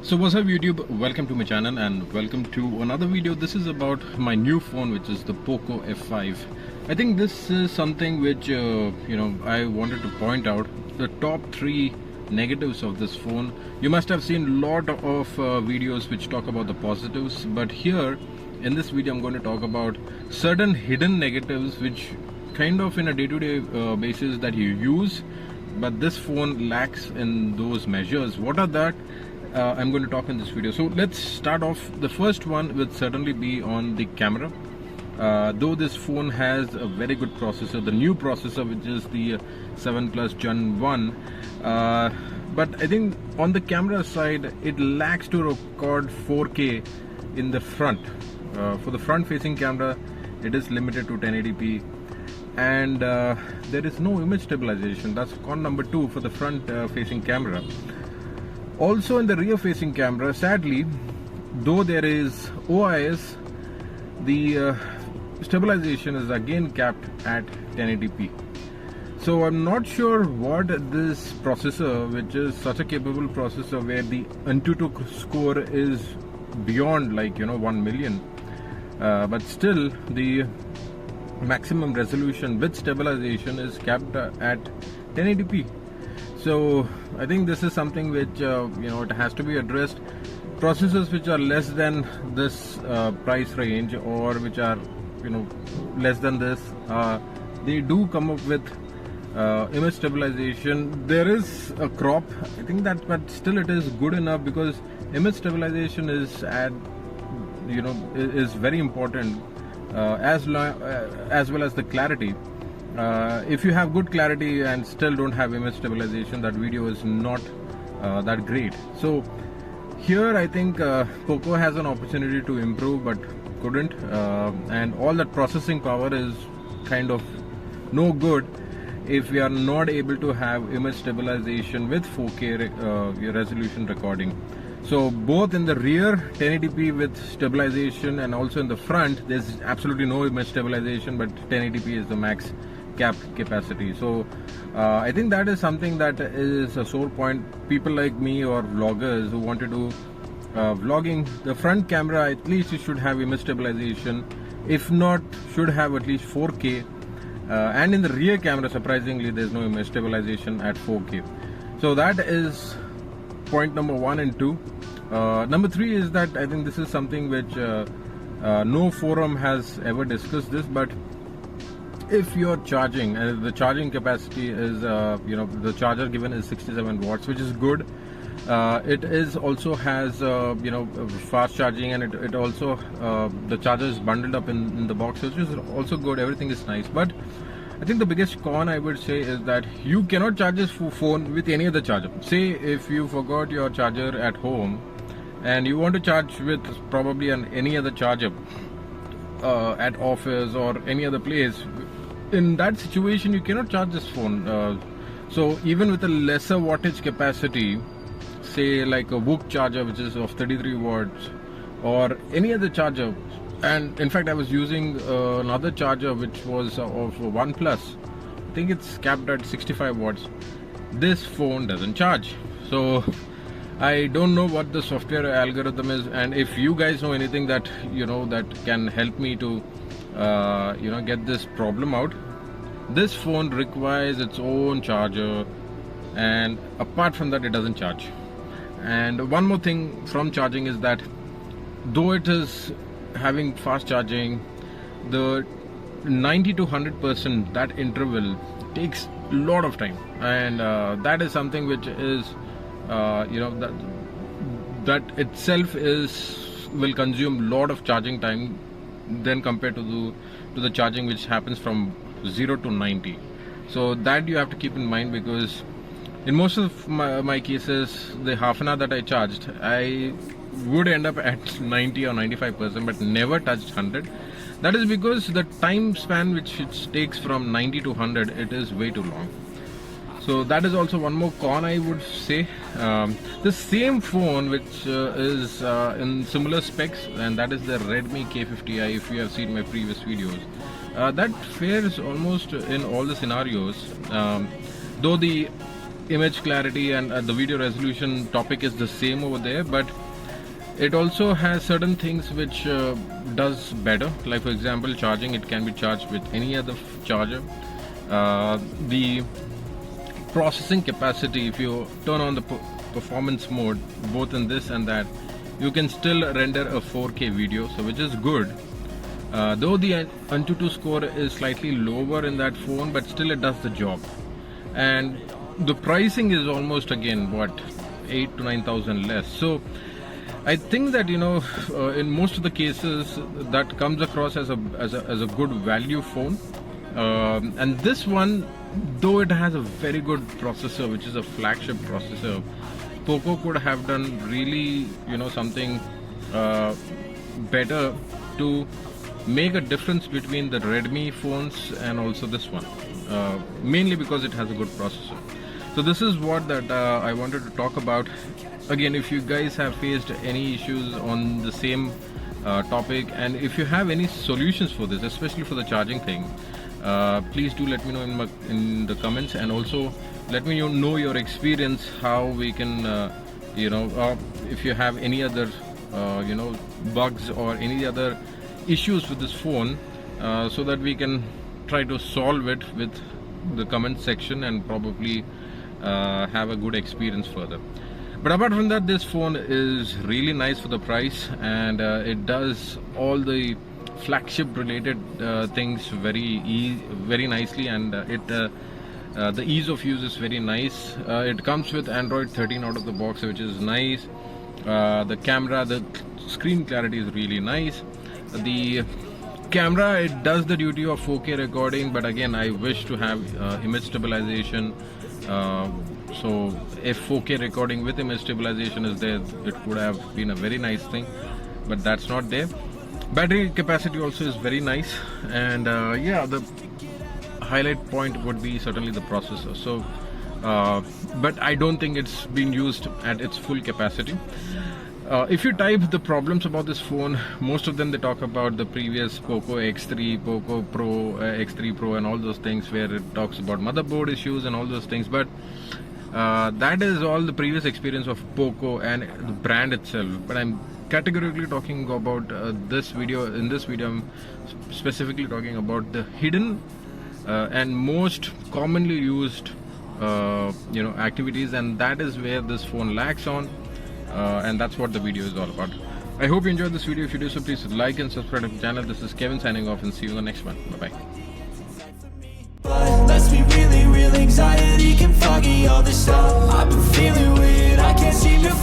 So what's up YouTube, welcome to my channel and welcome to another video. This is about my new phone, which is the Poco F5. I think this is something which I wanted to point out the top 3 negatives of this phone. You must have seen a lot of videos which talk about the positives, but here in this video I'm going to talk about certain hidden negatives which kind of in a day-to-day basis that you use, but this phone lacks in those measures. What are that? I'm going to talk in this video. So let's start off. The first one would certainly be on the camera. Though this phone has a very good processor, the new processor, which is the 7 Plus Gen 1, but I think on the camera side it lacks to record 4K in the front. For the front facing camera it is limited to 1080p, and there is no image stabilization. That's con number 2 for the front facing camera. Also in the rear facing camera, sadly, though there is OIS, the stabilization is again capped at 1080p. So I'm not sure what this processor, which is such a capable processor where the Antutu score is beyond 1 million, but still the maximum resolution with stabilization is capped at 1080p. So I think this is something which it has to be addressed. Processors which are less than this price range, or which are less than this, they do come up with image stabilization. There is a crop, I think that, but still it is good enough, because image stabilization is is very important, as well as the clarity. If you have good clarity and still don't have image stabilization, that video is not that great. So here I think Poco has an opportunity to improve but couldn't, and all that processing power is kind of no good if we are not able to have image stabilization with 4K resolution recording. So both in the rear 1080p with stabilization, and also in the front there's absolutely no image stabilization, but 1080p is the max capped capacity. So I think that is something that is a sore point. People like me or vloggers who want to do vlogging, the front camera at least it should have image stabilization, if not should have at least 4K, and in the rear camera surprisingly there's no image stabilization at 4K. So that is point number 1 and 2. Number 3 is that I think this is something which no forum has ever discussed this, but if you're charging, the charging capacity is the charger given is 67 watts, which is good. It is also has fast charging, and it also the charger is bundled up in the box, which is also good. Everything is nice, but I think the biggest con I would say is that you cannot charge this phone with any other charger. Say if you forgot your charger at home and you want to charge with probably any other charger at office or any other place, in that situation you cannot charge this phone. So even with a lesser wattage capacity, say like a Whoop charger which is of 33 watts or any other charger, and in fact I was using another charger which was of OnePlus, I think it's capped at 65 watts. This phone doesn't charge. So I don't know what the software algorithm is, and if you guys know anything that that can help me to get this problem out. This phone requires its own charger, and apart from that it doesn't charge. And one more thing from charging is that though it is having fast charging, the 90 to 100%, that interval takes a lot of time, and that is something which is that itself will consume a lot of charging time than compared to the charging which happens from 0 to 90. So that you have to keep in mind, because in most of my cases, the half an hour that I charged, I would end up at 90 or 95%, but never touched 100. That is because the time span which it takes from 90 to 100, it is way too long. So that is also one more con I would say. The same phone which is in similar specs, and that is the Redmi K50i, if you have seen my previous videos. That fares almost in all the scenarios, though the image clarity and the video resolution topic is the same over there, but it also has certain things which does better. Like for example, charging, it can be charged with any other charger. The processing capacity, if you turn on the performance mode both in this and that, you can still render a 4K video, so which is good. Though the Antutu score is slightly lower in that phone, but still it does the job. And the pricing is almost, again, what, 8 to 9,000 less. So I think that, you know, in most of the cases that comes across as a good value phone. And this one, though it has a very good processor, which is a flagship processor, Poco could have done really, you know, something better to make a difference between the Redmi phones and also this one, mainly because it has a good processor. So this is what that I wanted to talk about. Again, if you guys have faced any issues on the same topic, and if you have any solutions for this, especially for the charging thing, please do let me know in the comments, and also let me know your experience, how we can you know, if you have any other you know, bugs or any other issues with this phone, so that we can try to solve it with the comment section and probably have a good experience further. But apart from that, this phone is really nice for the price, and it does all the flagship related things very nicely, and the ease of use is very nice. It comes with Android 13 out of the box, which is nice. The camera, the screen clarity is really nice. The camera, it does the duty of 4K recording, but again, I wish to have image stabilization. So if 4K recording with image stabilization is there, it would have been a very nice thing, but that's not there. Battery capacity also is very nice, and yeah, the highlight point would be certainly the processor. So but I don't think it's been used at its full capacity. If you type the problems about this phone, most of them they talk about the previous Poco X3, Poco Pro, X3 Pro and all those things, where it talks about motherboard issues and all those things. But that is all the previous experience of Poco and the brand itself. But I'm categorically talking about this video. In this video, I'm specifically talking about the hidden and most commonly used you know, activities, and that is where this phone lacks on. And that's what the video is all about. I hope you enjoyed this video. If you do so, please like and subscribe to the channel. This is Kevin signing off, and see you in the next one. Bye bye. Let's be real anxiety can foggy all this stuff. I've been feeling weird, I can't seem to